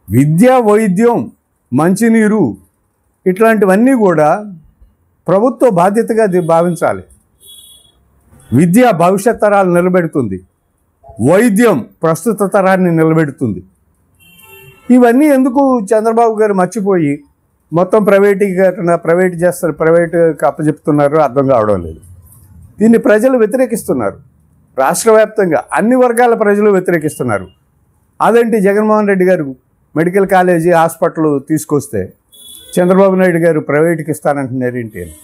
విద్య, వైద్యం, మంచినీరు ఇట్లాంటివన్నీ కూడా ప్రభుత్వ బాధ్యతగా భావించాలి. విద్య భవిష్యత్ తరాలు నిలబెడుతుంది, వైద్యం ప్రస్తుత తరాన్ని నిలబెడుతుంది. ఇవన్నీ ఎందుకు చంద్రబాబు గారు మర్చిపోయి మొత్తం ప్రైవేట్ చేస్తారు, ప్రైవేట్కి అప్పచెప్తున్నారో అర్థం కావడం లేదు. దీన్ని ప్రజలు వ్యతిరేకిస్తున్నారు. రాష్ట్ర వ్యాప్తంగా అన్ని వర్గాల ప్రజలు వ్యతిరేకిస్తున్నారు. అదేంటి జగన్మోహన్ రెడ్డి గారు మెడికల్ కాలేజీ, హాస్పిటల్ తీసుకొస్తే చంద్రబాబు నాయుడు గారు ప్రైవేట్కి ఇస్తానంటున్నారు ఏంటి అని.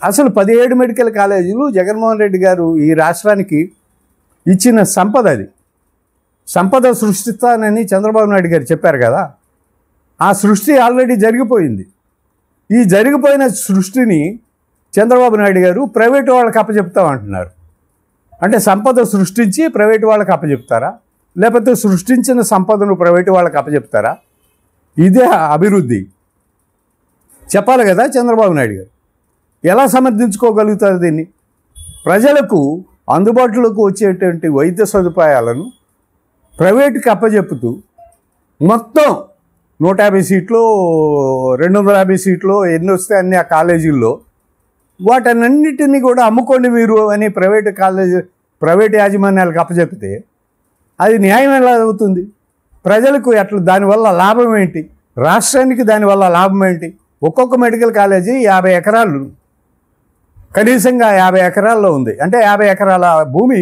అసలు 17 మెడికల్ కాలేజీలు జగన్మోహన్ రెడ్డి గారు ఈ రాష్ట్రానికి ఇచ్చిన సంపద. అది సంపద సృష్టిస్తానని చంద్రబాబు నాయుడు గారు చెప్పారు కదా. ఆ సృష్టి ఆల్రెడీ జరిగిపోయింది. ఈ జరిగిపోయిన సృష్టిని చంద్రబాబు నాయుడు గారు ప్రైవేటు వాళ్ళకి అప్పచెప్తామంటున్నారు. అంటే సంపద సృష్టించి ప్రైవేటు వాళ్ళకి అప్పచెప్తారా, లేకపోతే సృష్టించిన సంపదను ప్రైవేటు వాళ్ళకి అప్పచెప్తారా? ఇదే అభివృద్ధి చెప్పాలి కదా చంద్రబాబు నాయుడు గారు. ఎలా సమర్థించుకోగలుగుతారు దీన్ని? ప్రజలకు అందుబాటులోకి వచ్చేటువంటి వైద్య సదుపాయాలను ప్రైవేటుకి అప్పచెప్పుతూ మొత్తం 150 సీట్లు, 250 సీట్లు ఎన్ని వస్తే అన్ని ఆ కాలేజీల్లో వాటన్నిటిని కూడా అమ్ముకోండి మీరు అని ప్రైవేట్ యాజమాన్యాలకు అప్పచెప్తే అది న్యాయం ఎలా అవుతుంది? ప్రజలకు ఎట్లా దానివల్ల లాభం ఏంటి? రాష్ట్రానికి దానివల్ల లాభం ఏంటి? ఒక్కొక్క మెడికల్ కాలేజీ 50 ఎకరాలు, కనీసంగా 50 ఎకరాల్లో ఉంది. అంటే 50 ఎకరాల భూమి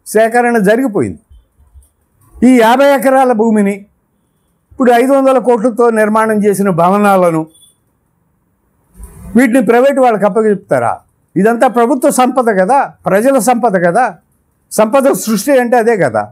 సేకరణ జరిగిపోయింది. ఈ 50 ఎకరాల భూమిని ఇప్పుడు 500 కోట్లతో నిర్మాణం చేసిన భవనాలను వీటిని ప్రైవేట్ వాళ్ళకి అప్పచెప్తారా? ఇదంతా ప్రభుత్వ సంపద కదా, ప్రజల సంపద కదా. సంపద సృష్టి అంటే అదే కదా.